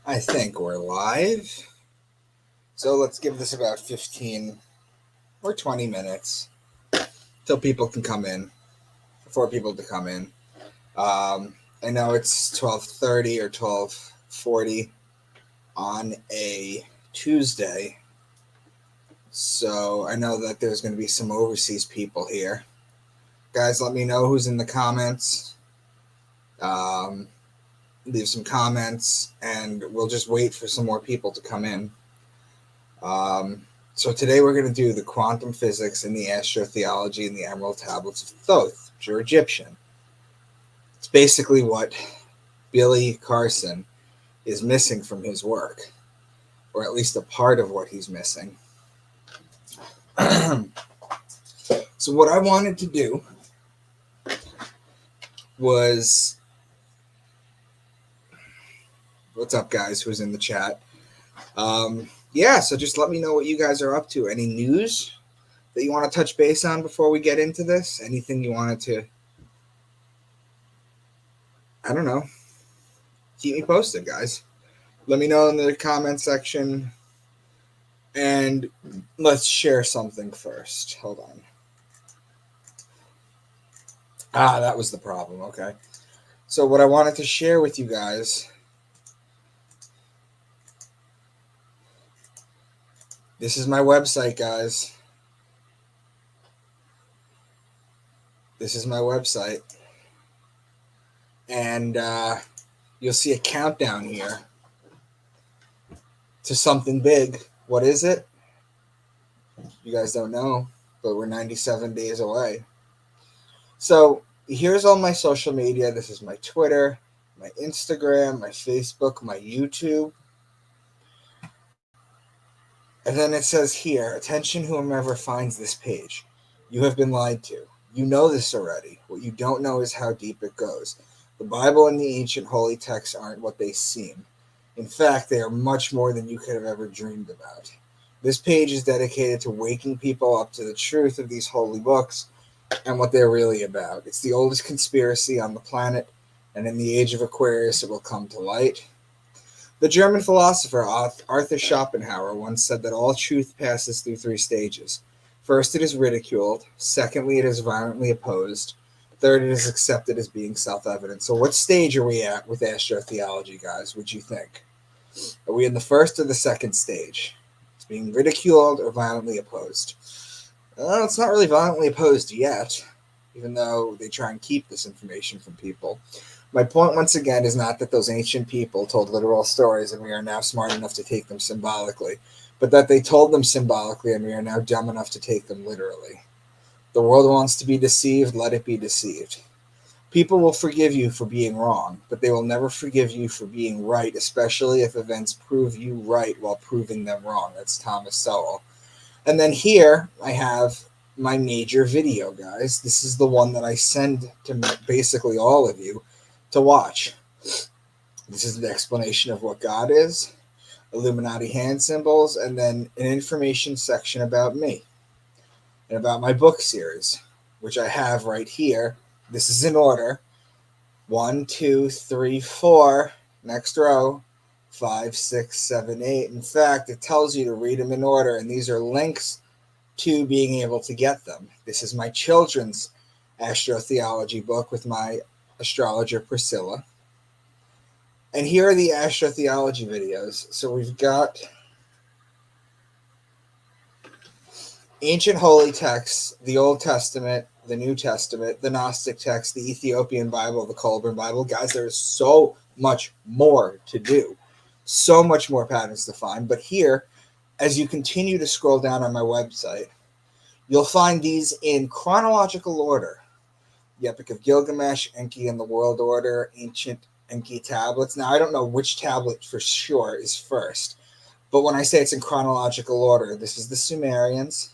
I think we're live. So let's give this about 15 or 20 minutes till people can come in, for people to come in. I know it's 12:30 or 12:40 on a Tuesday. So I know that there's going to be some overseas people here. Guys, let me know who's in the comments. Um, Leave some comments, and we'll just wait for some more people to come in. So today we're going to do the quantum physics and the astrotheology and the emerald tablets of Thoth, which are Egyptian. It's basically what Billy Carson is missing from his work, or at least a part of what he's missing. So what I wanted to do was, what's up, guys, who's in the chat? So just let me know what you guys are up to. Any news that you want to touch base on before we get into this? Anything you wanted to, I don't know, keep me posted, guys. Let me know in the comment section, and let's share something first. Hold on. That was the problem. Okay. So what I wanted to share with you guys, this is my website, guys. This is my website. And you'll see a countdown here to something big. What is it? You guys don't know, but we're 97 days away. So here's all my social media. This is my Twitter, my Instagram, my Facebook, my YouTube. And then it says here, attention whomever finds this page. You have been lied to. You know this already. What you don't know is how deep it goes. The Bible and the ancient holy texts aren't what they seem. In fact, they are much more than you could have ever dreamed about. This page is dedicated to waking people up to the truth of these holy books and what they're really about. It's the oldest conspiracy on the planet, and in the age of Aquarius, it will come to light. The German philosopher Arthur Schopenhauer once said that all truth passes through three stages. First, it is ridiculed. Secondly, it is violently opposed. Third, it is accepted as being self-evident. So what stage are we at with astrotheology, guys? Would you think? Are we in the first or the second stage? It's being ridiculed or violently opposed? It's not really violently opposed yet, even though they try and keep this information from people. My point, once again, is not that those ancient people told literal stories and we are now smart enough to take them symbolically, but that they told them symbolically and we are now dumb enough to take them literally. The world wants to be deceived, let it be deceived. People will forgive you for being wrong, but they will never forgive you for being right, especially if events prove you right while proving them wrong. That's Thomas Sowell. And then here I have my major video, guys. This is the one that I send to basically all of you to watch. This is the explanation of what God is, Illuminati hand symbols, and then an information section about me and about my book series, which I have right here. This is in order. 1, 2, 3, 4. Next row. 5, 6, 7, 8. In fact, it tells you to read them in order, and these are links to being able to get them. This is my children's astrotheology book with my astrologer Priscilla. And here are the astrotheology videos. So we've got ancient holy texts, the Old Testament, the New Testament, the Gnostic text, the Ethiopian Bible, the Colburn Bible. Guys, there's so much more to do. So much more patterns to find. But here, as you continue to scroll down on my website, you'll find these in chronological order. The Epic of Gilgamesh, Enki and the World Order, Ancient Enki tablets. Now, I don't know which tablet for sure is first, but when I say it's in chronological order, this is the Sumerians,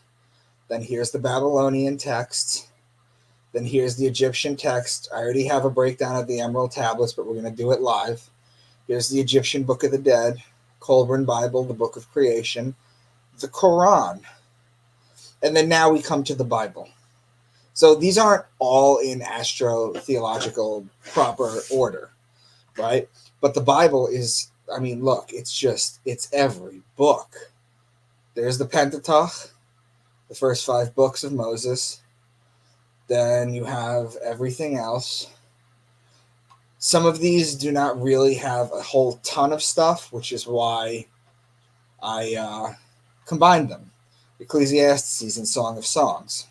then here's the Babylonian texts, then here's the Egyptian text. I already have a breakdown of the Emerald tablets, but we're going to do it live. Here's the Egyptian Book of the Dead, Colburn Bible, the Book of Creation, the Quran, and then now we come to the Bible. So these aren't all in astrotheological proper order, right? But the Bible is I mean, look, it's every book. There's the Pentateuch, the first 5 books of Moses. Then you have everything else. Some of these do not really have a whole ton of stuff, which is why I combined them. Ecclesiastes and Song of Songs.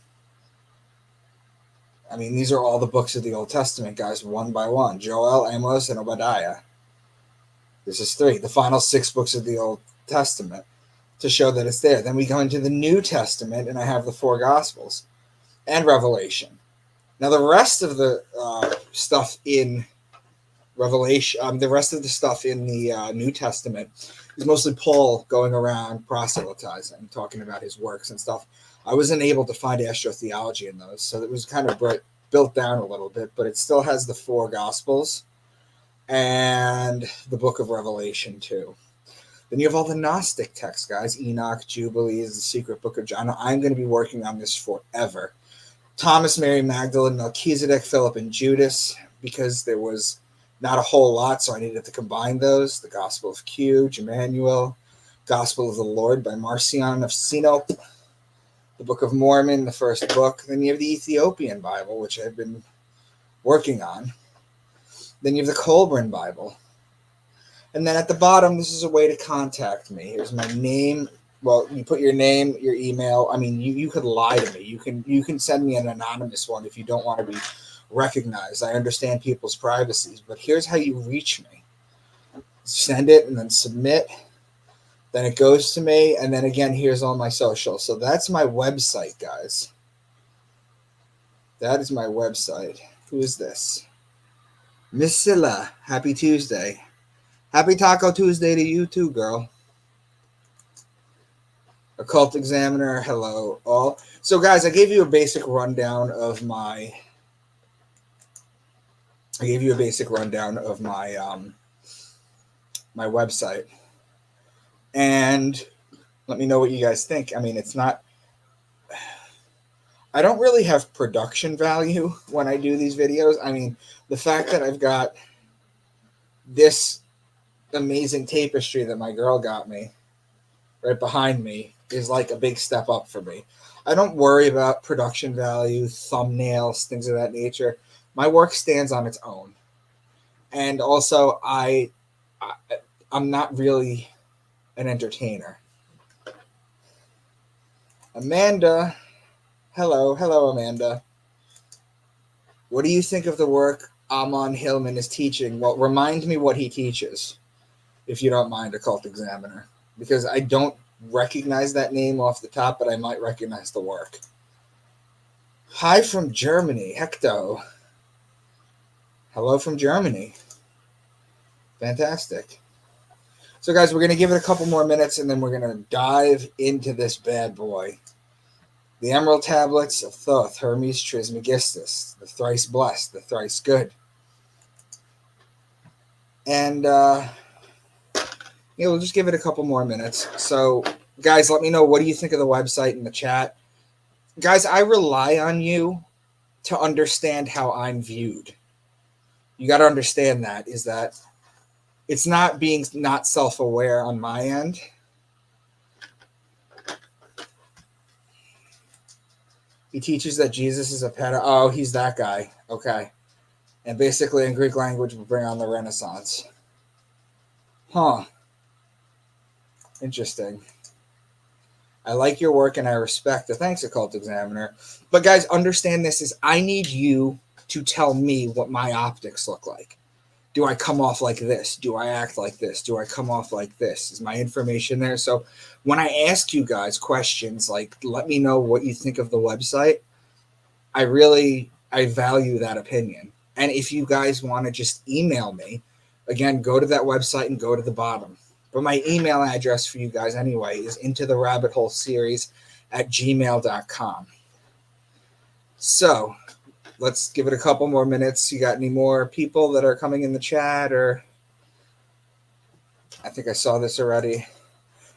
I mean, these are all the books of the Old Testament, guys, one by one. Joel, Amos, and Obadiah. This is 3, the final 6 books of the Old Testament, to show that it's there. Then we go into the New Testament, and I have the 4 Gospels and Revelation. Now, the rest of the stuff in Revelation, the rest of the stuff in the New Testament is mostly Paul going around proselytizing, talking about his works and stuff. I wasn't able to find astrotheology in those, so it was kind of built down a little bit, but it still has the 4 Gospels and the book of Revelation too. Then you have all the Gnostic texts, guys. Enoch, Jubilees, the secret book of John. I'm going to be working on this forever. Thomas, Mary Magdalene, Melchizedek, Philip, and Judas, because there was not a whole lot, so I needed to combine those. The Gospel of Q, Emmanuel, Gospel of the Lord by Marcion of Sinope, the Book of Mormon, the first book. Then you have the Ethiopian Bible, which I've been working on. Then you have the Colburn Bible. And then at the bottom, this is a way to contact me. Here's my name. Well, you put your name, your email. I mean, you could lie to me. You can send me an anonymous one if you don't want to be recognized. I understand people's privacies, but here's how you reach me. Send it and then submit. Then it goes to me, and then again, here's all my socials. So that's my website, guys. That is my website. Who is this? Miss Scylla. Happy Tuesday. Happy Taco Tuesday to you too, girl. Occult Examiner. Hello, all. So, guys, I gave you a basic rundown of my my website, and let me know what you guys think. I mean, I don't really have production value when I do these videos. I mean, the fact that I've got this amazing tapestry that my girl got me right behind me is like a big step up for me. I don't worry about production value, thumbnails, things of that nature. My work stands on its own. And also, I'm not really an entertainer. Amanda. Hello, Amanda. What do you think of the work Amon Hillman is teaching? Well, remind me what he teaches, if you don't mind, Occult Examiner, because I don't recognize that name off the top, but I might recognize the work. Hi from Germany, Hecto. Hello from Germany. Fantastic. So, guys, we're going to give it a couple more minutes, and then we're going to dive into this bad boy. The Emerald Tablets of Thoth, Hermes Trismegistus, the thrice blessed, the thrice good. And, we'll just give it a couple more minutes. So, guys, let me know, what do you think of the website in the chat? Guys, I rely on you to understand how I'm viewed. You got to understand that it's not being not self-aware on my end. He teaches that Jesus is a pedo. Oh, he's that guy. Okay. And basically in Greek language, we bring on the Renaissance. Huh. Interesting. I like your work and I respect it. Thanks, Occult Examiner. But guys, understand this is I need you to tell me what my optics look like. Do I come off like this? Do I act like this? Do I come off like this? Is my information there? So when I ask you guys questions like, let me know what you think of the website, I value that opinion. And if you guys want to just email me, again, go to that website and go to the bottom. But my email address for you guys anyway is intotherabbithole@gmail.com. So let's give it a couple more minutes. You got any more people that are coming in the chat? Or I think I saw this already.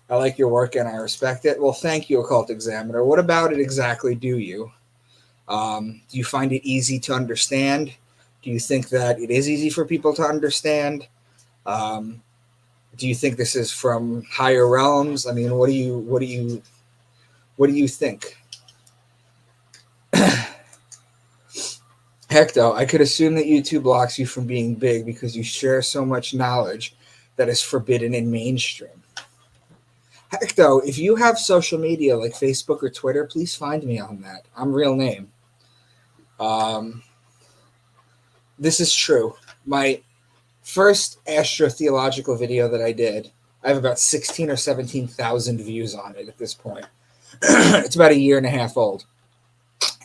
I like your work and I respect it. Well, thank you, Occult Examiner. What about it exactly do you? Do you find it easy to understand? Do you think that it is easy for people to understand? Do you think this is from higher realms? I mean, what do you think? Heck, though, I could assume that YouTube blocks you from being big because you share so much knowledge that is forbidden in mainstream. Heck, though, if you have social media like Facebook or Twitter, please find me on that. I'm real name. This is true. My first astrotheological video that I did, I have about 16 or 17,000 views on it at this point. It's about a year and a half old.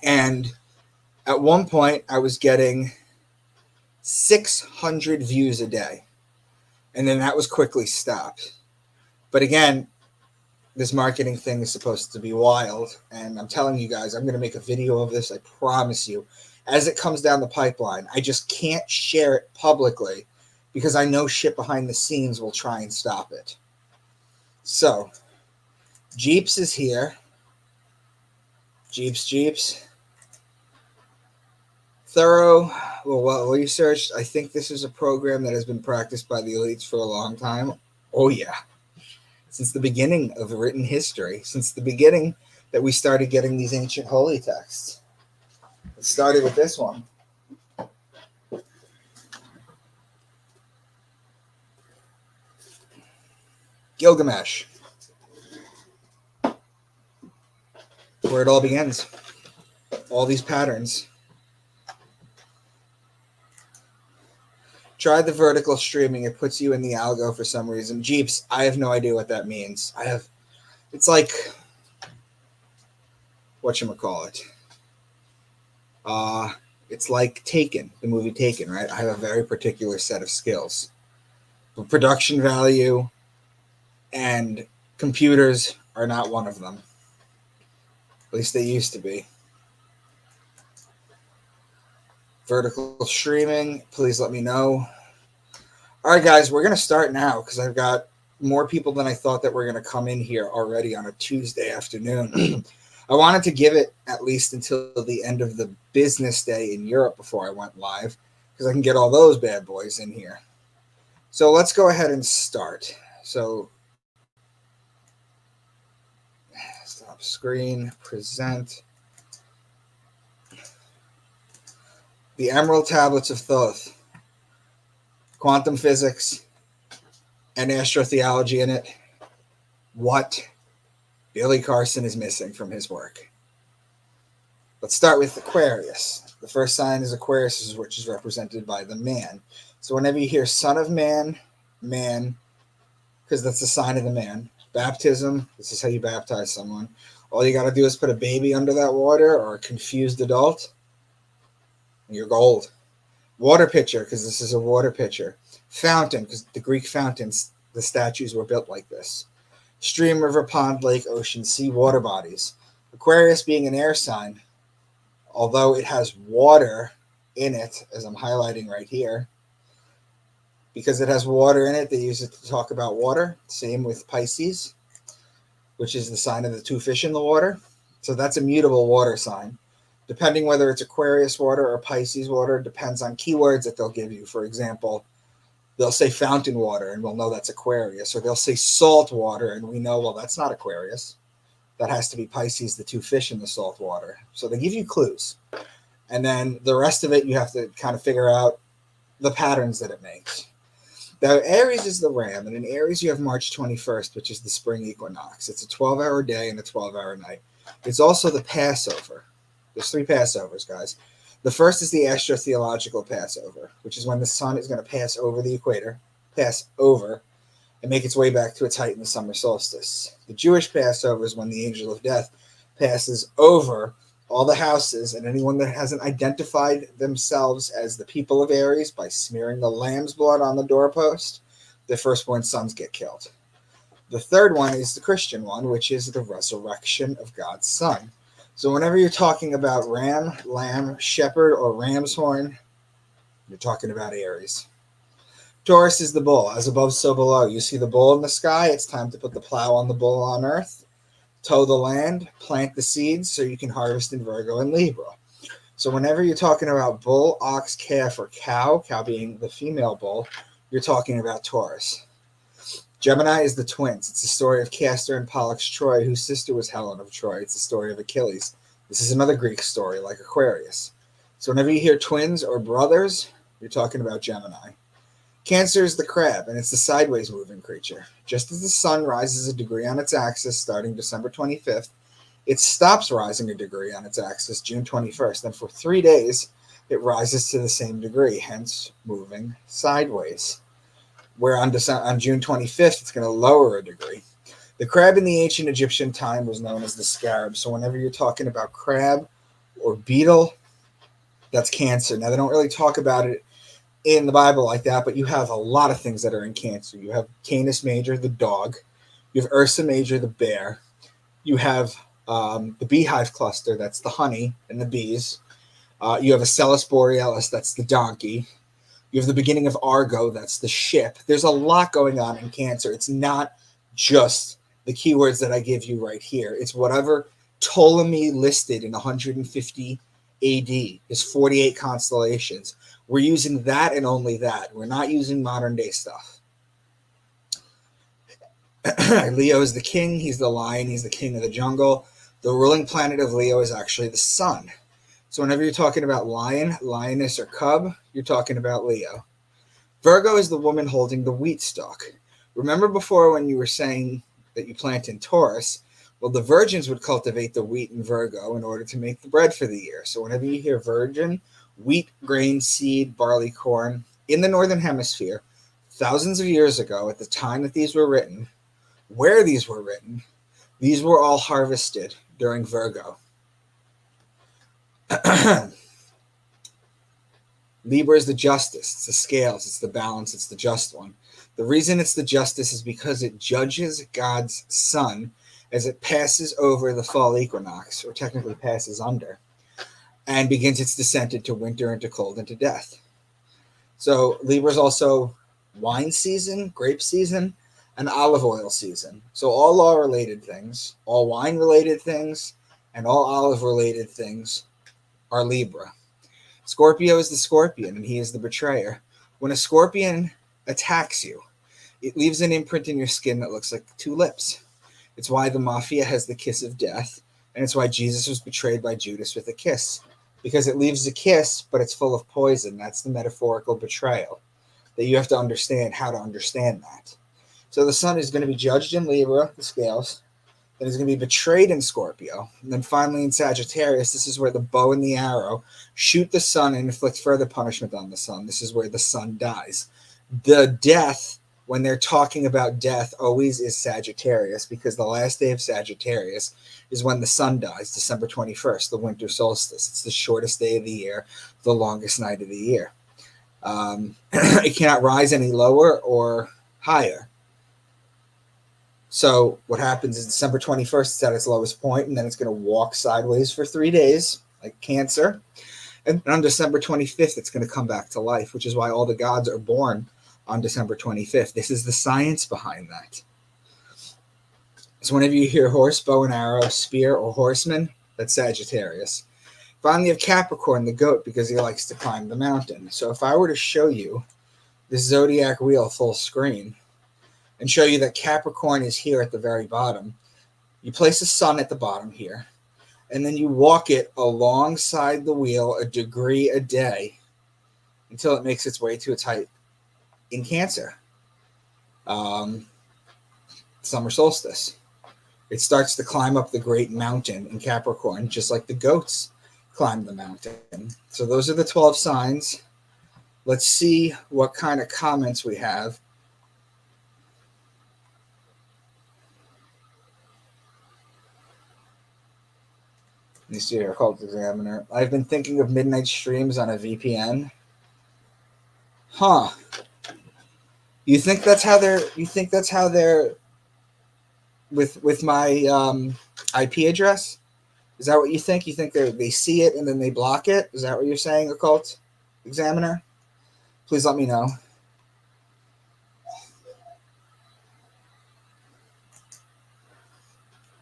And at one point, I was getting 600 views a day. And then that was quickly stopped. But again, this marketing thing is supposed to be wild. And I'm telling you guys, I'm going to make a video of this. I promise you. As it comes down the pipeline, I just can't share it publicly because I know shit behind the scenes will try and stop it. So, Jeeps is here. Jeeps. Thorough, well researched. I think this is a program that has been practiced by the elites for a long time. Oh, yeah. Since the beginning of written history, since the beginning that we started getting these ancient holy texts. It started with this one. Gilgamesh. Where it all begins. All these patterns. Try the vertical streaming. It puts you in the algo for some reason. Jeeps, I have no idea what that means. It's like, whatchamacallit? It's like Taken, the movie Taken, right? I have a very particular set of skills. But production value and computers are not one of them. At least they used to be. Vertical streaming, please let me know. All right, guys, we're going to start now because I've got more people than I thought that were going to come in here already on a Tuesday afternoon. I wanted to give it at least until the end of the business day in Europe before I went live because I can get all those bad boys in here. So let's go ahead and start. So stop screen, present. The Emerald Tablets of Thoth. Quantum physics and astrotheology in it. What Billy Carson is missing from his work. Let's start with Aquarius. The first sign is Aquarius, which is represented by the man. So whenever you hear son of man, because that's the sign of the man. Baptism, this is how you baptize someone. All you got to do is put a baby under that water or a confused adult, and you're gold. Water pitcher, because this is a water pitcher. Fountain, because the Greek fountains, the statues were built like this. Stream, river, pond, lake, ocean, sea, water bodies. Aquarius being an air sign, although it has water in it, as I'm highlighting right here, because it has water in it, they use it to talk about water. Same with Pisces, which is the sign of the two fish in the water. So that's a mutable water sign. Depending whether it's Aquarius water or Pisces water, depends on keywords that they'll give you. For example, they'll say fountain water, and we'll know that's Aquarius. Or they'll say salt water, and we know, well, that's not Aquarius. That has to be Pisces, the two fish in the salt water. So they give you clues. And then the rest of it, you have to kind of figure out the patterns that it makes. Now, Aries is the ram, and in Aries you have March 21st, which is the spring equinox. It's a 12-hour day and a 12-hour night. It's also the Passover. There's 3 Passovers, guys. The first is the astrotheological Passover, which is when the sun is going to pass over the equator, pass over, and make its way back to its height in the summer solstice. The Jewish Passover is when the angel of death passes over all the houses, and anyone that hasn't identified themselves as the people of Aries by smearing the lamb's blood on the doorpost, their firstborn sons get killed. The third one is the Christian one, which is the resurrection of God's Son. So whenever you're talking about ram, lamb, shepherd, or ram's horn, you're talking about Aries. Taurus is the bull. As above, so below. You see the bull in the sky, it's time to put the plow on the bull on earth, toe the land, plant the seeds so you can harvest in Virgo and Libra. So whenever you're talking about bull, ox, calf, or cow being the female bull, you're talking about Taurus. Gemini is the twins. It's the story of Castor and Pollux Troy, whose sister was Helen of Troy. It's the story of Achilles. This is another Greek story, like Aquarius. So whenever you hear twins or brothers, you're talking about Gemini. Cancer is the crab, and it's the sideways moving creature. Just as the sun rises a degree on its axis starting December 25th, it stops rising a degree on its axis June 21st. Then for 3 days, it rises to the same degree, hence moving sideways. Where on June 25th, it's going to lower a degree. The crab in the ancient Egyptian time was known as the scarab. So whenever you're talking about crab or beetle, that's Cancer. Now, they don't really talk about it in the Bible like that, but you have a lot of things that are in Cancer. You have Canis Major, the dog. You have Ursa Major, the bear. You have the beehive cluster, that's the honey and the bees. You have Acellus Borealis, that's the donkey. You have the beginning of Argo, that's the ship. There's a lot going on in Cancer. It's not just the keywords that I give you right here. It's whatever Ptolemy listed in 150 AD is 48 constellations. We're using that and only that. We're not using modern day stuff. Leo is the king. He's the lion. He's the king of the jungle. The ruling planet of Leo is actually the sun. So whenever you're talking about lion, lioness, or cub, you're talking about Leo. Virgo is the woman holding the wheat stalk. Remember before when you were saying that you plant in Taurus? Well, the virgins would cultivate the wheat in Virgo in order to make the bread for the year. So whenever you hear virgin, wheat, grain, seed, barley, corn, in the Northern Hemisphere, thousands of years ago, at the time that these were written, where these were written, these were all harvested during Virgo. Libra is the justice. It's the scales. It's the balance. It's the just one. The reason it's the justice is because it judges God's sun as it passes over the fall equinox, or technically passes under, and begins its descent into winter, into cold, into death. So Libra is also wine season, grape season, and olive oil season. So all law-related things, all wine-related things, and all olive-related things are Libra. Scorpio is the scorpion, and he is the betrayer. When a scorpion attacks you, it leaves an imprint in your skin that looks like 2 lips. It's why the mafia has the kiss of death, and it's why Jesus was betrayed by Judas with a kiss. Because it leaves a kiss, but it's full of poison. That's the metaphorical betrayal that you have to understand how to understand that. So the sun is going to be judged in Libra, the scales. Then he's going to be betrayed in Scorpio. And then finally in Sagittarius, this is where the bow and the arrow shoot the sun and inflict further punishment on the sun. This is where the sun dies. The death, when they're talking about death, always is Sagittarius, because the last day of Sagittarius is when the sun dies, December 21st, the winter solstice. It's the shortest day of the year, the longest night of the year. It cannot rise any lower or higher. So what happens is December 21st, it's at its lowest point, and then it's going to walk sideways for 3 days, like Cancer. And on December 25th, it's going to come back to life, which is why all the gods are born on December 25th. This is the science behind that. So whenever you hear horse, bow and arrow, spear, or horseman, that's Sagittarius. Finally, you have Capricorn, the goat, because he likes to climb the mountain. So if I were to show you this zodiac wheel full screen and show you that Capricorn is here at the very bottom, you place the sun at the bottom here, and then you walk it alongside the wheel a degree a day until it makes its way to its height in Cancer. Summer solstice. It starts to climb up the great mountain in Capricorn, just like the goats climb the mountain. So those are the 12 signs. Let's see what kind of comments we have. Let me see here, Cult Examiner. I've been thinking of midnight streams on a VPN. Huh. You think that's how they're with my IP address? Is that what you think? You think they see it and then they block it? Is that what you're saying, Occult Examiner? Please let me know.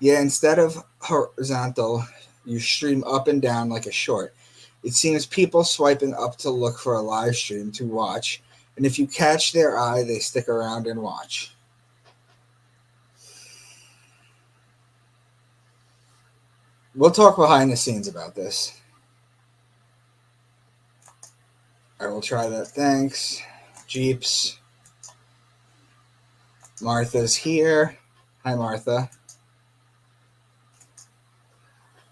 Yeah, instead of horizontal, you stream up and down like a short. It seems people swiping up to look for a live stream to watch, and if you catch their eye, they stick around and watch. We'll talk behind the scenes about this. I will try that. Thanks. Jeeps. Martha's here. Hi, Martha.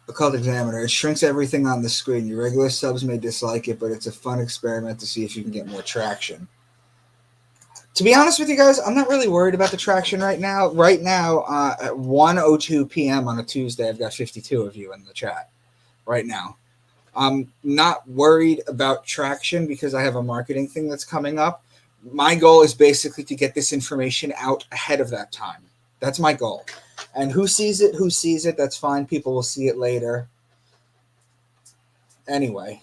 Occult Examiner. It shrinks everything on the screen. Your regular subs may dislike it, but it's a fun experiment to see if you can get more traction. To be honest with you guys, I'm not really worried about the traction right now. Right now, at 1:02 p.m. on a Tuesday, I've got 52 of you in the chat right now. I'm not worried about traction because I have a marketing thing that's coming up. My goal is basically to get this information out ahead of that time. That's my goal. And who sees it, that's fine. People will see it later. Anyway,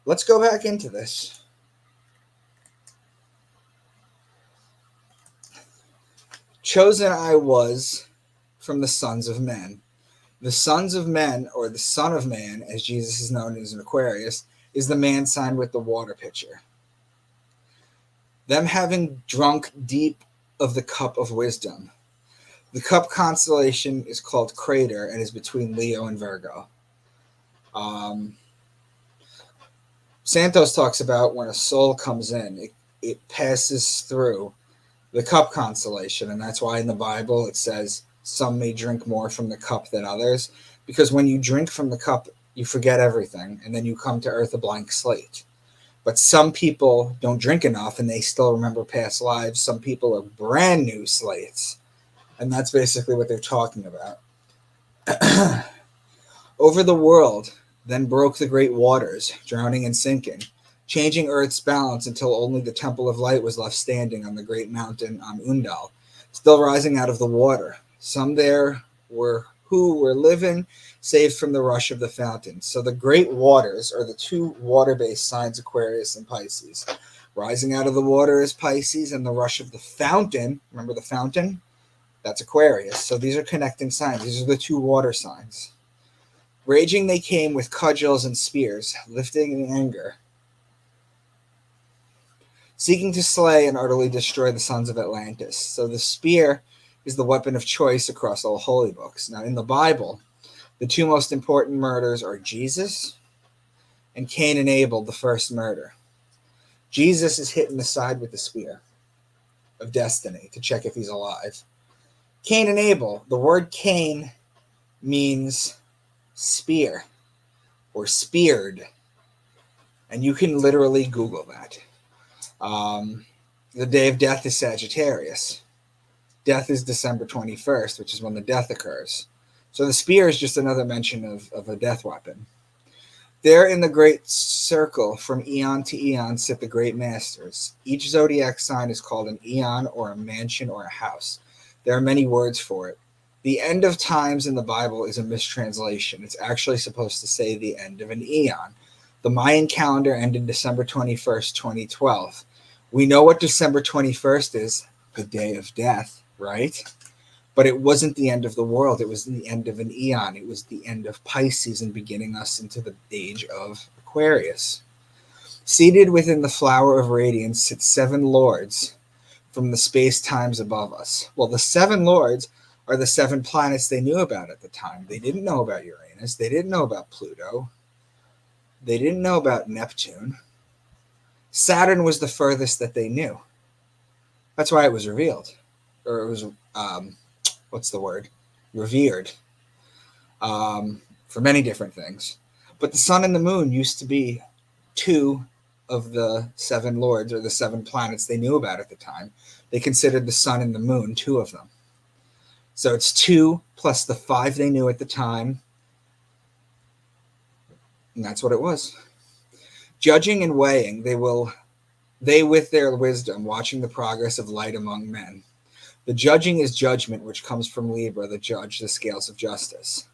let's go back into this. Chosen I was from the sons of men. The sons of men, or the son of man, as Jesus is known as in Aquarius, is the man sign with the water pitcher. Them having drunk deep of the cup of wisdom. The cup constellation is called Crater and is between Leo and Virgo. Santos talks about when a soul comes in, it passes through the cup constellation, and that's why in the Bible it says some may drink more from the cup than others, because when you drink from the cup, you forget everything, and then you come to earth a blank slate. But some people don't drink enough, and they still remember past lives. Some people are brand new slates, and that's basically what they're talking about. Over the world then broke the great waters, drowning and sinking, changing Earth's balance until only the Temple of Light was left standing on the great mountain Undal, still rising out of the water. Some there were who were living, saved from the rush of the fountain. So the great waters are the two water-based signs, Aquarius and Pisces. Rising out of the water is Pisces, and the rush of the fountain, remember the fountain? That's Aquarius. So these are connecting signs. These are the two water signs. Raging they came with cudgels and spears, lifting in anger, seeking to slay and utterly destroy the sons of Atlantis. So the spear is the weapon of choice across all holy books. Now, in the Bible, the two most important murders are Jesus and Cain and Abel, the first murder. Jesus is hit in the side with the spear of destiny to check if he's alive. Cain and Abel, the word Cain means spear or speared, and you can literally Google that. The day of death is Sagittarius. Death is December 21st, which is when the death occurs. So the spear is just another mention of a death weapon. There in the great circle from eon to eon sit the great masters. Each zodiac sign is called an eon or a mansion or a house. There are many words for it. The end of times in the Bible is a mistranslation. It's actually supposed to say the end of an eon. The Mayan calendar ended December 21st, 2012. We know what December 21st is, the day of death, right? But it wasn't the end of the world. It was the end of an eon. It was the end of Pisces and beginning us into the age of Aquarius. Seated within the flower of radiance sit seven lords from the space-times above us. Well, the seven lords are the seven planets they knew about at the time. They didn't know about Uranus. They didn't know about Pluto. They didn't know about Neptune. Saturn was the furthest that they knew. That's why it was revealed. Or it was, revered. For many different things. But the sun and the moon used to be two of the seven lords, or the seven planets they knew about at the time. They considered the sun and the moon two of them. So it's 2 plus the 5 they knew at the time. And that's what it was. Judging and weighing, they with their wisdom, watching the progress of light among men. The judging is judgment, which comes from Libra, the judge, the scales of justice.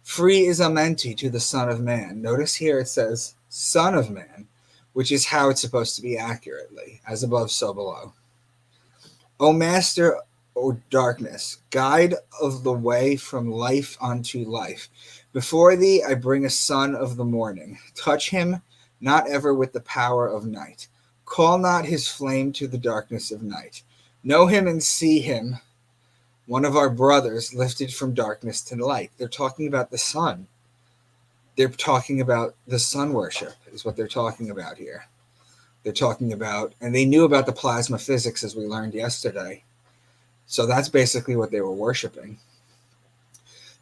Free is Amenti to the Son of Man. Notice here it says Son of Man, which is how it's supposed to be accurately, as above, so below. O Master, O darkness, guide of the way from life unto life. Before thee I bring a son of the morning. Touch him not ever with the power of night. Call not his flame to the darkness of night. Know him and see him, one of our brothers lifted from darkness to light. They're talking about the sun. They're talking about the sun worship is what they're talking about here. They're talking about, and they knew about the plasma physics as we learned yesterday. So that's basically what they were worshiping.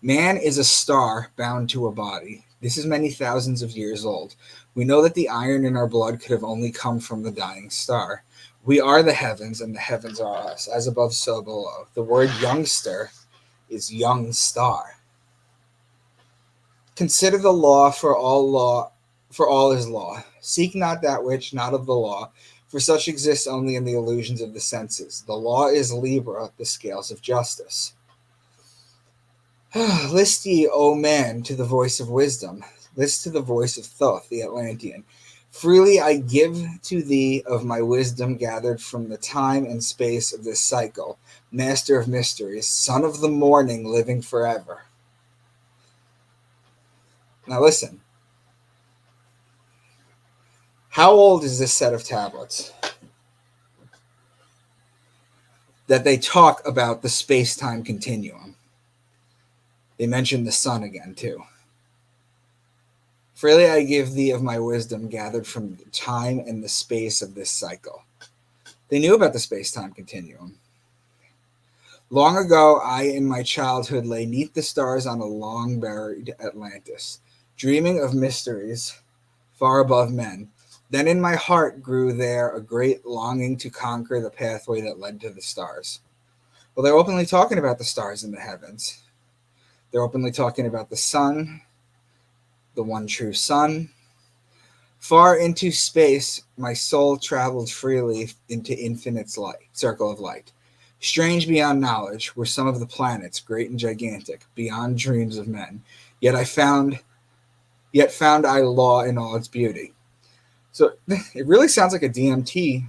Man is a star bound to a body. This is many thousands of years old. We know that the iron in our blood could have only come from the dying star. We are the heavens, and the heavens are us, as above, so below. The word youngster is young star. Consider the law, for all is law. Seek not that which not of the law, for such exists only in the illusions of the senses. The law is Libra, the scales of justice. List ye, O man, to the voice of wisdom. List to the voice of Thoth, the Atlantean. Freely I give to thee of my wisdom gathered from the time and space of this cycle, master of mysteries, son of the morning, living forever. Now listen. How old is this set of tablets? That they talk about the space-time continuum. They mention the sun again, too. Freely I give thee of my wisdom gathered from the time and the space of this cycle. They knew about the space-time continuum. Long ago, I in my childhood lay neath the stars on a long-buried Atlantis, dreaming of mysteries far above men. Then in my heart grew there a great longing to conquer the pathway that led to the stars. Well, they're openly talking about the stars in the heavens. They're openly talking about the sun, the one true sun. Far into space, my soul traveled freely into infinite's light, circle of light. Strange beyond knowledge were some of the planets, great and gigantic, beyond dreams of men. Yet found I law in all its beauty. So it really sounds like a DMT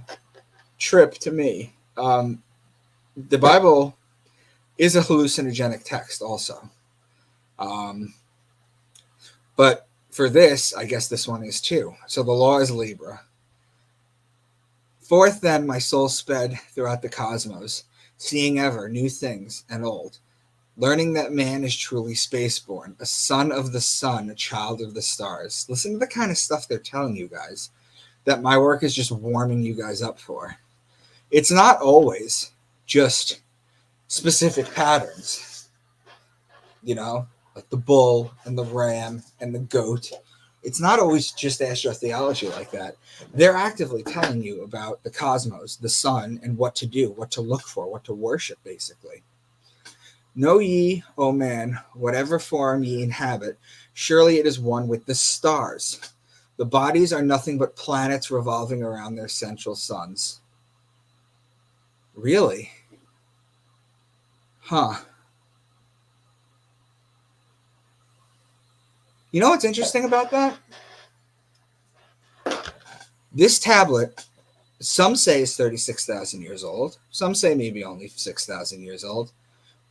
trip to me. The Bible is a hallucinogenic text also. But for this, I guess this one is too. So the law is Libra. Forth then my soul sped throughout the cosmos, seeing ever new things and old, learning that man is truly spaceborn, a son of the sun, a child of the stars. Listen to the kind of stuff they're telling you guys that my work is just warming you guys up for. It's not always just specific patterns, like the bull and the ram and the goat. It's not always just astrotheology like that. They're actively telling you about the cosmos, the sun, and what to do, what to look for, what to worship, basically. Know ye, O man, whatever form ye inhabit, surely it is one with the stars. The bodies are nothing but planets revolving around their central suns. Really? Huh. You know what's interesting about that? This tablet, some say is 36,000 years old. Some say maybe only 6,000 years old.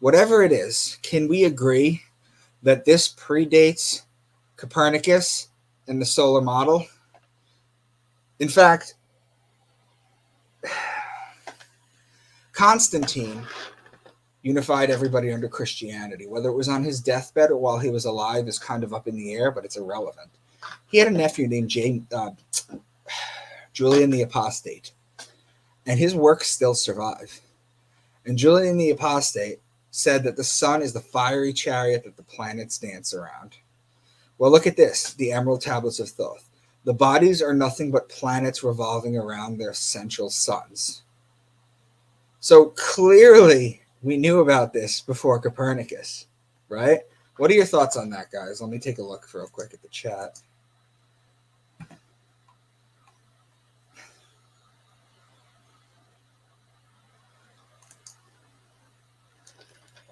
Whatever it is, can we agree that this predates Copernicus and the solar model? In fact, Constantine unified everybody under Christianity. Whether it was on his deathbed or while he was alive is kind of up in the air, but it's irrelevant. He had a nephew named Julian the Apostate, and his works still survive. And Julian the Apostate said that the sun is the fiery chariot that the planets dance around. Well, look at this, the Emerald Tablets of Thoth. The bodies are nothing but planets revolving around their central suns. So clearly, we knew about this before Copernicus, right? What are your thoughts on that, guys? Let me take a look real quick at the chat.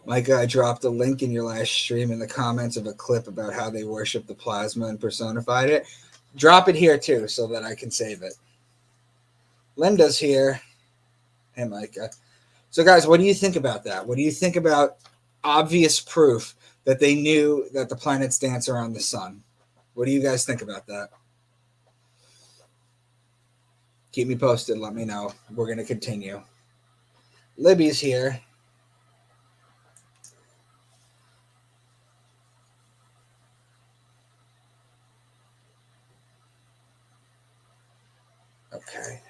Micah, I dropped a link in your last stream in the comments of a clip about how they worship the plasma and personified it. Drop it here, too, so that I can save it. Linda's here. Hey, Micah. So, guys, what do you think about that? What do you think about obvious proof that they knew that the planets dance around the sun? What do you guys think about that? Keep me posted. Let me know. We're going to continue. Libby's here. Okay.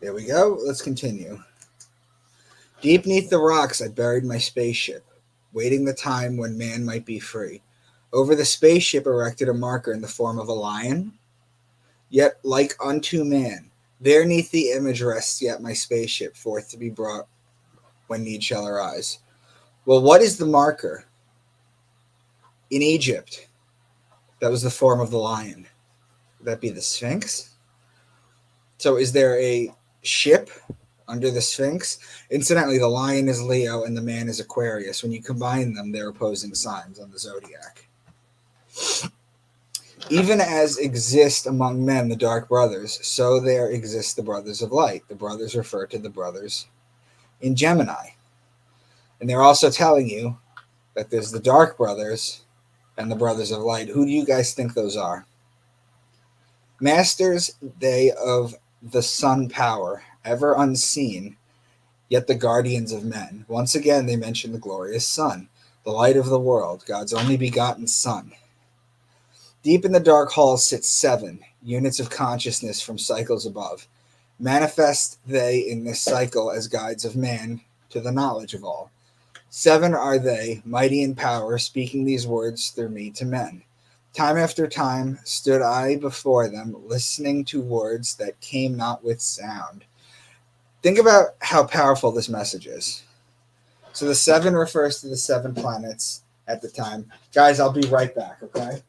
There we go. Let's continue. Deep neath the rocks I buried my spaceship, waiting the time when man might be free. Over the spaceship erected a marker in the form of a lion, yet like unto man. There neath the image rests yet my spaceship, forth to be brought when need shall arise. Well, what is the marker? In Egypt, that was the form of the lion. Would that be the Sphinx? So is there a ship under the Sphinx? Incidentally, the lion is Leo and the man is Aquarius. When you combine them, they're opposing signs on the zodiac. Even as exist among men the dark brothers, so there exist the brothers of light. The brothers refer to the brothers in Gemini. And they're also telling you that there's the dark brothers and the brothers of light. Who do you guys think those are? Masters they of the sun power, ever unseen, yet the guardians of men. Once again, they mention the glorious sun, the light of the world, God's only begotten Son. Deep in the dark hall sit seven units of consciousness from cycles above. Manifest they in this cycle as guides of man to the knowledge of all. Seven are they, mighty in power, speaking these words through me to men. Time after time stood I before them, listening to words that came not with sound. Think about how powerful this message is. So the seven refers to the seven planets at the time. Guys, I'll be right back, okay?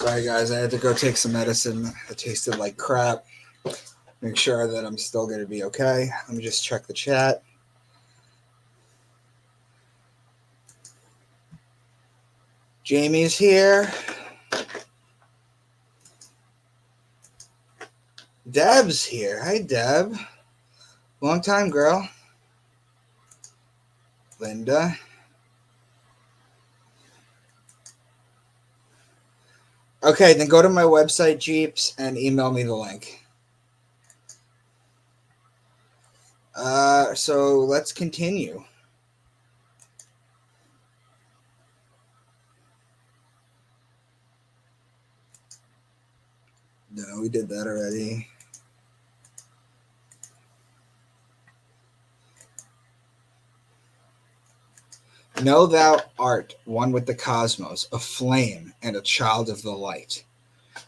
Sorry, guys. I had to go take some medicine. It tasted like crap. Make sure that I'm still going to be okay. Let me just check the chat. Jamie's here. Deb's here. Hi, Deb. Long time, girl. Linda. Okay, then go to my website, Jeeps, and email me the link. So let's continue. No, we did that already. Know thou art one with the cosmos, a flame and a child of the light.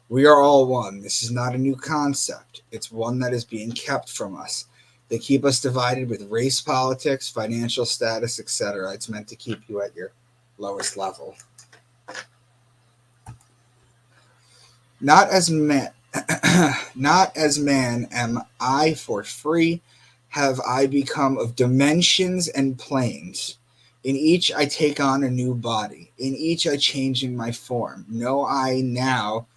We are all one. This is not a new concept. It's one that is being kept from us. They keep us divided with race politics, financial status, etc. It's meant to keep you at your lowest level. Not as man am I, for free have I become of dimensions and planes. In each I take on a new body. In each I change in my form. Know I now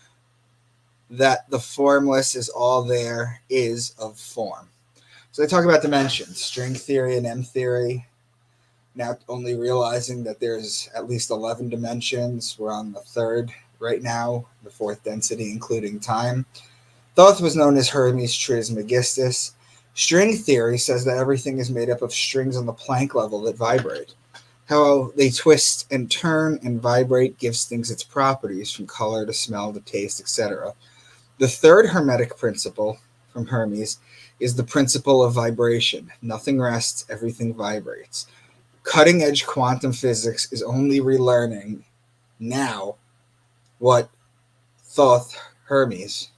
that the formless is all there is of form. So they talk about dimensions, string theory and M theory. Now only realizing that there's at least 11 dimensions. We're on the third right now, the fourth density, including time. Thoth was known as Hermes Trismegistus. String theory says that everything is made up of strings on the Planck level that vibrate. How they twist and turn and vibrate gives things its properties, from color to smell to taste, etc. The third Hermetic principle from Hermes is the principle of vibration. Nothing rests, everything vibrates. Cutting-edge quantum physics is only relearning now what Thoth Hermes,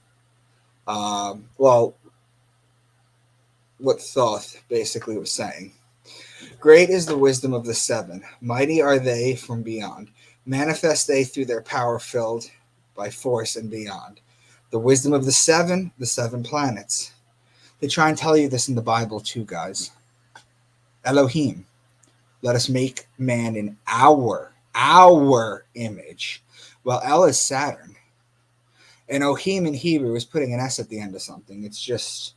what Thoth basically was saying. Great is the wisdom of the seven. Mighty are they from beyond. Manifest they through their power filled by force and beyond. The wisdom of the seven planets. They try and tell you this in the Bible too, guys. Elohim. Let us make man in our image. Well, El is Saturn. And Ohim in Hebrew is putting an S at the end of something. It's just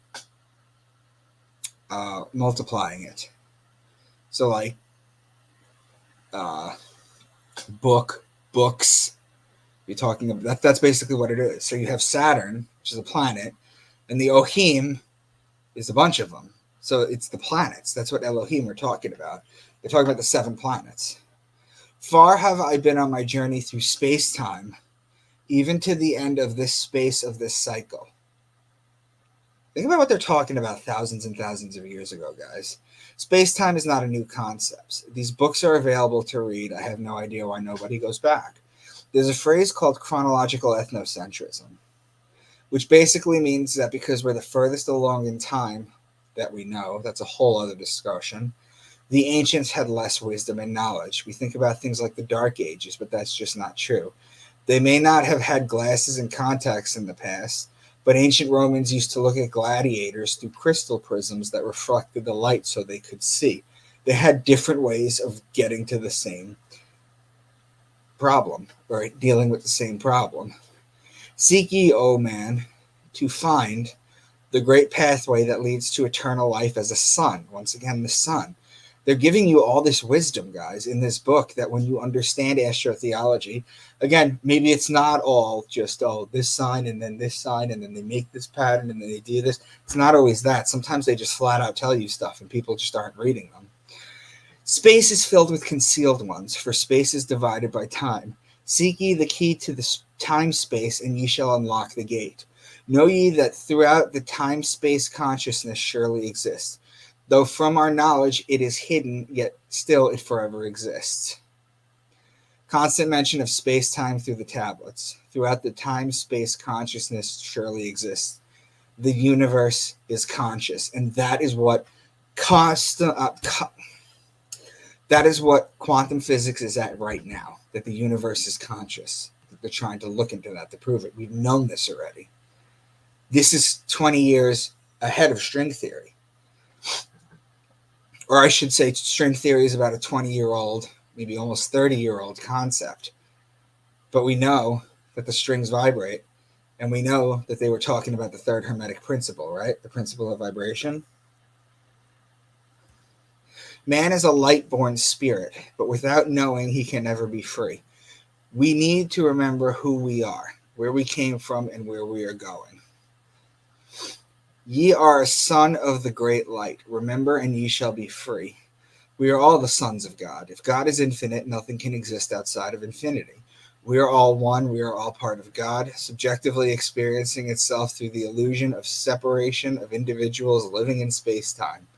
multiplying it. So like books. You're talking about that's basically what it is. So you have Saturn, which is a planet, and the Ohim is a bunch of them. So it's the planets. That's what Elohim are talking about. They're talking about the 7 planets. Far have I been on my journey through space-time, even to the end of this space of this cycle. Think about what they're talking about thousands and thousands of years ago, guys. Space-time is not a new concept. These books are available to read. I have no idea why nobody goes back. There's a phrase called chronological ethnocentrism, which basically means that because we're the furthest along in time that we know, that's a whole other discussion, the ancients had less wisdom and knowledge. We think about things like the Dark Ages, but that's just not true. They may not have had glasses and contacts in the past, but ancient Romans used to look at gladiators through crystal prisms that reflected the light so they could see. They had different ways of getting to the same problem, or dealing with the same problem. Seek ye, O man, to find the great pathway that leads to eternal life as a son. Once again, the sun. They're giving you all this wisdom, guys, in this book, that when you understand astrotheology, again, maybe it's not all just, this sign and then this sign, and then they make this pattern and then they do this. It's not always that. Sometimes they just flat out tell you stuff and people just aren't reading them. Space is filled with concealed ones, for space is divided by time. Seek ye the key to the time-space, and ye shall unlock the gate. Know ye that throughout the time-space consciousness surely exists. Though from our knowledge it is hidden, yet still it forever exists. Constant mention of space-time through the tablets. Throughout the time-space consciousness surely exists. The universe is conscious, and that is what that is what quantum physics is at right now, that the universe is conscious. They're trying to look into that to prove it. We've known this already. This is 20 years ahead of string theory. Or I should say string theory is about a 20-year-old, maybe almost 30-year-old concept. But we know that the strings vibrate, and we know that they were talking about the third Hermetic principle, right? The principle of vibration. Man is a light-born spirit, but without knowing, he can never be free. We need to remember who we are, where we came from, and where we are going. Ye are a son of the great light. Remember, and ye shall be free. We are all the sons of God. If God is infinite, nothing can exist outside of infinity. We are all one. We are all part of God, subjectively experiencing itself through the illusion of separation of individuals living in space-time.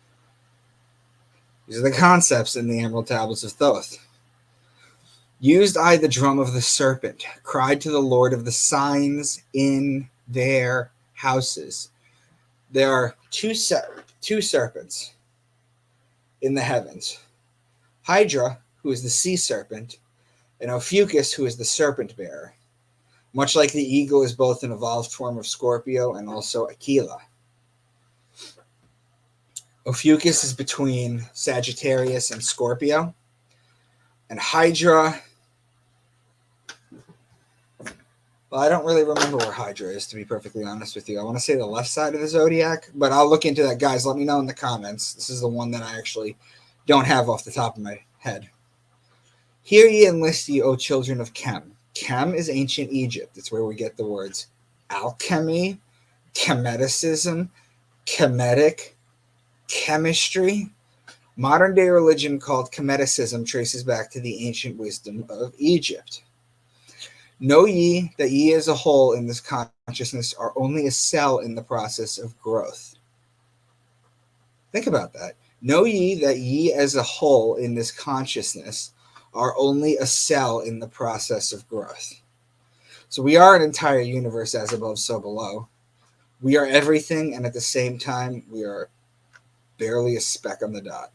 These are the concepts in the Emerald Tablets of Thoth. Used I the drum of the serpent, cried to the Lord of the signs in their houses. There are two serpents in the heavens. Hydra, who is the sea serpent, and Ophiuchus, who is the serpent bearer. Much like the eagle is both an evolved form of Scorpio and also Aquila. Ophiuchus is between Sagittarius and Scorpio. And Hydra, well, I don't really remember where Hydra is, to be perfectly honest with you. I want to say the left side of the zodiac, but I'll look into that. Guys, let me know in the comments. This is the one that I actually don't have off the top of my head. Hear ye and list ye, O children of Chem. Chem is ancient Egypt. It's where we get the words alchemy, chemeticism, chemetic, chemistry. Modern day religion called chemeticism traces back to the ancient wisdom of Egypt. Know ye that ye as a whole in this consciousness are only a cell in the process of growth. Think about that. Know ye that ye as a whole in this consciousness are only a cell in the process of growth. So we are an entire universe, as above, so below. We are everything, and at the same time, we are barely a speck on the dot.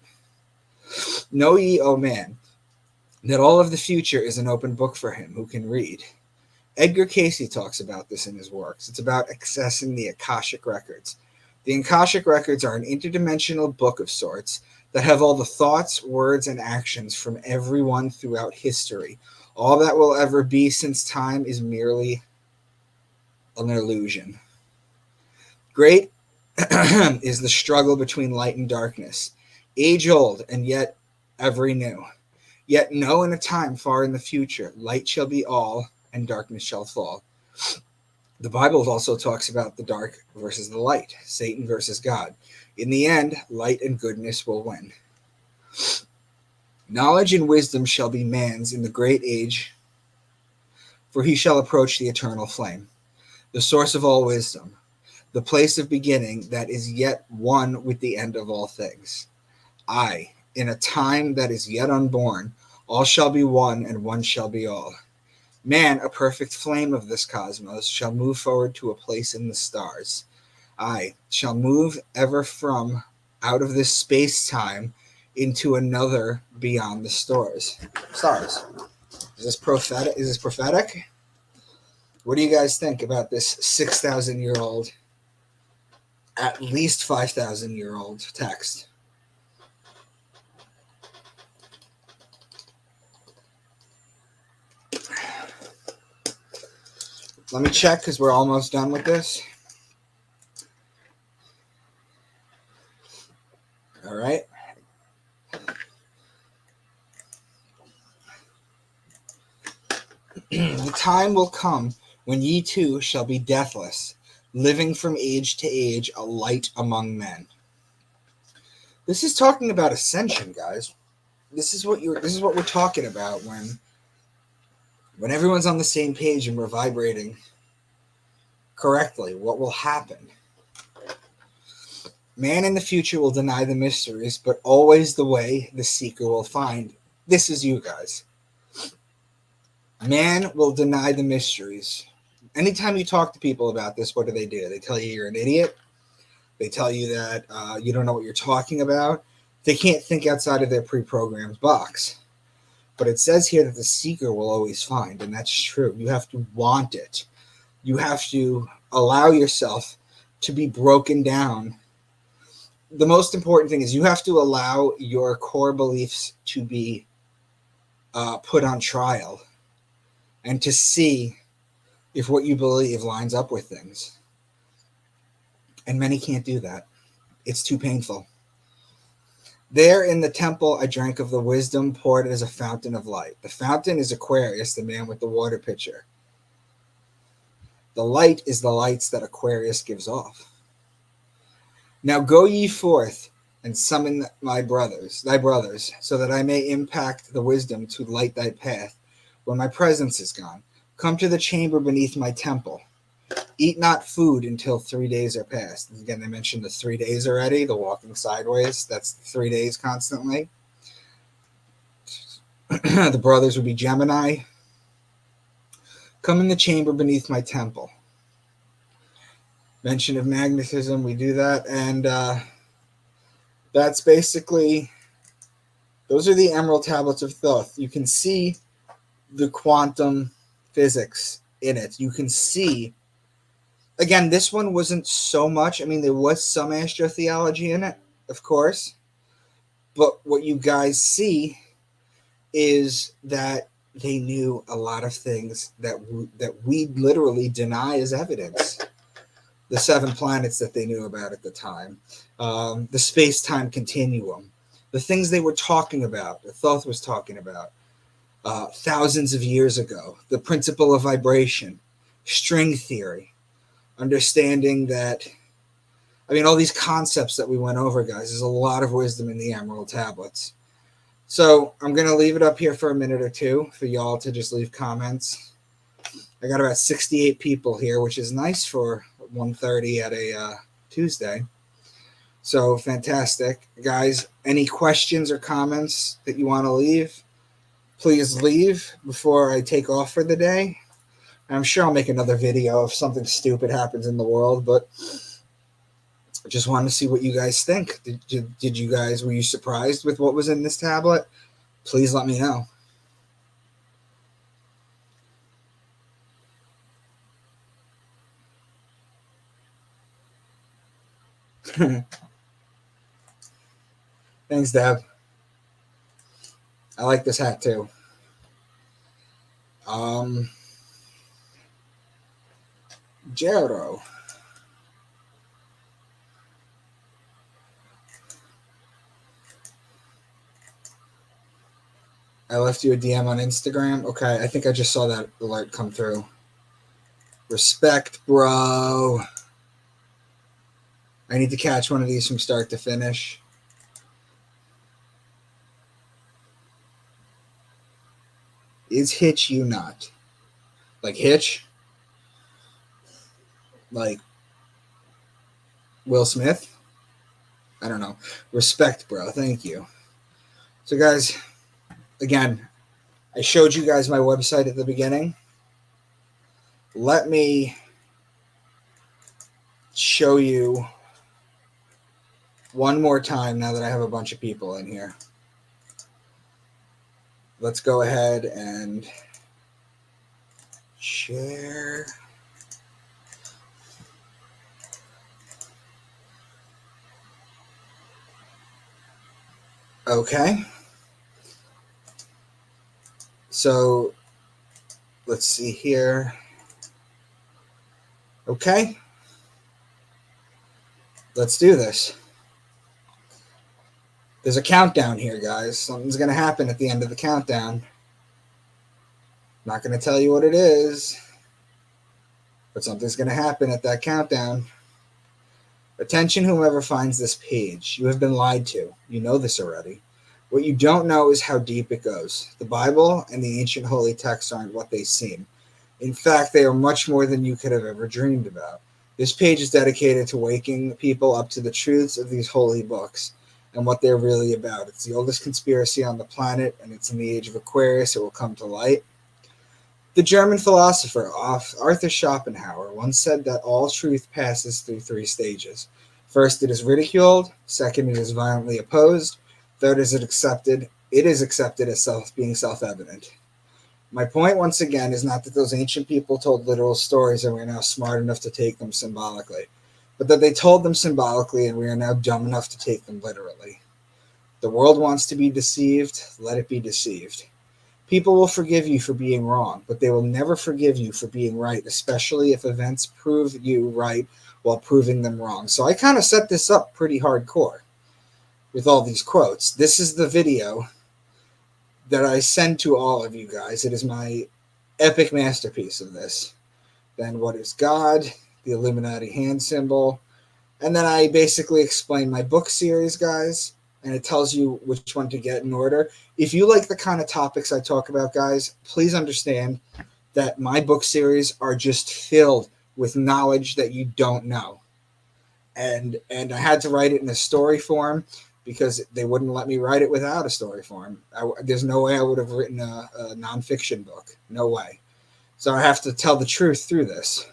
Know ye, O man, that all of the future is an open book for him who can read. Edgar Cayce talks about this in his works. It's about accessing the Akashic records. The Akashic records are an interdimensional book of sorts that have all the thoughts, words, and actions from everyone throughout history. All that will ever be since time is merely an illusion. Great is the struggle between light and darkness, age-old and yet ever new. Yet know in a time far in the future, light shall be all and darkness shall fall. The Bible also talks about the dark versus the light, Satan versus God. In the end, light and goodness will win. Knowledge and wisdom shall be man's in the great age, for he shall approach the eternal flame, the source of all wisdom, the place of beginning that is yet one with the end of all things. Aye, in a time that is yet unborn, all shall be one and one shall be all. Man, a perfect flame of this cosmos, shall move forward to a place in the stars. I shall move ever from out of this space-time into another beyond the stars. Is this prophetic? What do you guys think about this 6,000-year-old, at least 5,000-year-old text? Let me check because we're almost done with this. All right. The time will come when ye too shall be deathless, living from age to age, a light among men. This is talking about ascension, guys. This is what we're talking about when everyone's on the same page and we're vibrating correctly. What will happen? Man in the future will deny the mysteries, but always the way the seeker will find. This is you guys. Man will deny the mysteries. Anytime you talk to people about this, what do? They tell you you're an idiot. They tell you that you don't know what you're talking about. They can't think outside of their pre-programmed box. But it says here that the seeker will always find, and that's true. You have to want it. You have to allow yourself to be broken down. The most important thing is you have to allow your core beliefs to be put on trial and to see if what you believe lines up with things. And many can't do that. It's too painful. There in the temple, I drank of the wisdom poured as a fountain of light. The fountain is Aquarius, the man with the water pitcher. The light is the lights that Aquarius gives off. Now go ye forth and summon thy brothers, so that I may impact the wisdom to light thy path when my presence is gone. Come to the chamber beneath my temple. Eat not food until 3 days are past. Again, they mentioned the 3 days already, the walking sideways. That's 3 days constantly. The brothers would be Gemini. Come in the chamber beneath my temple. Mention of magnetism, we do that. And that's basically, those are the emerald tablets of Thoth. You can see the quantum physics in it. You can see, again, this one wasn't so much. I mean, there was some astrotheology in it, of course. But what you guys see is that they knew a lot of things that we literally deny as evidence. The 7 planets that they knew about at the time, the space-time continuum, the things they were talking about, that Thoth was talking about thousands of years ago, the principle of vibration, string theory, understanding that, I mean, all these concepts that we went over, guys, there's a lot of wisdom in the emerald tablets. So I'm going to leave it up here for a minute or two for y'all to just leave comments. I got about 68 people here, which is nice for 1:30 at a Tuesday. So fantastic. Guys, any questions or comments that you want to leave, please leave before I take off for the day. I'm sure I'll make another video if something stupid happens in the world, but I just want to see what you guys think. Did you guys, were you surprised with what was in this tablet? Please let me know. Thanks, Deb. I like this hat too. Jero. I left you a DM on Instagram. Okay, I think I just saw that alert come through. Respect, bro. I need to catch one of these from start to finish. Is Hitch you not? Like Hitch? Like Will Smith? I don't know. Respect, bro. Thank you. So, guys, again, I showed you guys my website at the beginning. Let me show you one more time now that I have a bunch of people in here. Let's go ahead and share. Okay. So let's see here. Okay. Let's do this. There's a countdown here, guys. Something's going to happen at the end of the countdown. I'm not going to tell you what it is, but something's going to happen at that countdown. Attention, whomever finds this page. You have been lied to. You know this already. What you don't know is how deep it goes. The Bible and the ancient holy texts aren't what they seem. In fact, they are much more than you could have ever dreamed about. This page is dedicated to waking people up to the truths of these holy books and what they're really about. It's the oldest conspiracy on the planet, and it's in the age of Aquarius. It will come to light. The German philosopher Arthur Schopenhauer once said that all truth passes through 3 stages. First, it is ridiculed. Second, it is violently opposed. Third, is it accepted. it is accepted as being self-evident. My point, once again, is not that those ancient people told literal stories and we're now smart enough to take them symbolically, but that they told them symbolically and we are now dumb enough to take them literally. The world wants to be deceived, let it be deceived. People will forgive you for being wrong, but they will never forgive you for being right, especially if events prove you right while proving them wrong. So I kind of set this up pretty hardcore with all these quotes. This is the video that I send to all of you guys. It is my epic masterpiece of this. Then what is God? The Illuminati hand symbol. And then I basically explain my book series, guys, and it tells you which one to get in order. If you like the kind of topics I talk about, guys, please understand that my book series are just filled with knowledge that you don't know. And I had to write it in a story form because they wouldn't let me write it without a story form. There's no way I would have written a nonfiction book. No way. So I have to tell the truth through this.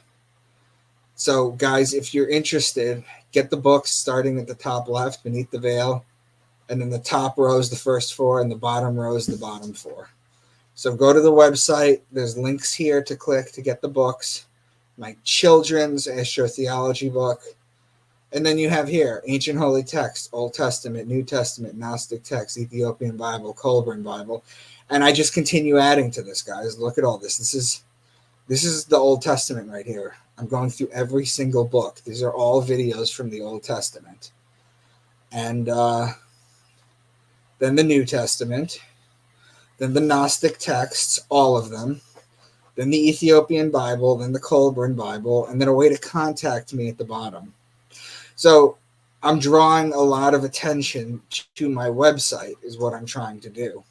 So, guys, if you're interested, get the books starting at the top left, Beneath the Veil. And then the top row is the first four, and the bottom row is the bottom four. So go to the website. There's links here to click to get the books. My children's Astrotheology book. And then you have here, Ancient Holy Text, Old Testament, New Testament, Gnostic Text, Ethiopian Bible, Colburn Bible. And I just continue adding to this, guys. Look at all this. This is the Old Testament right here. I'm going through every single book. These are all videos from the Old Testament. And then the New Testament. Then the Gnostic texts, all of them. Then the Ethiopian Bible. Then the Colburn Bible. And then a way to contact me at the bottom. So I'm drawing a lot of attention to my website is what I'm trying to do.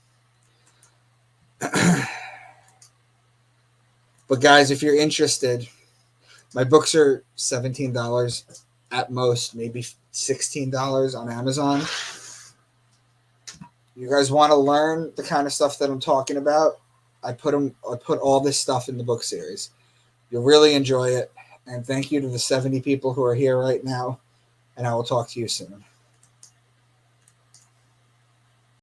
But guys, if you're interested, my books are $17 at most, maybe $16 on Amazon. You guys want to learn the kind of stuff that I'm talking about? I put all this stuff in the book series. You'll really enjoy it. And thank you to the 70 people who are here right now. And I will talk to you soon.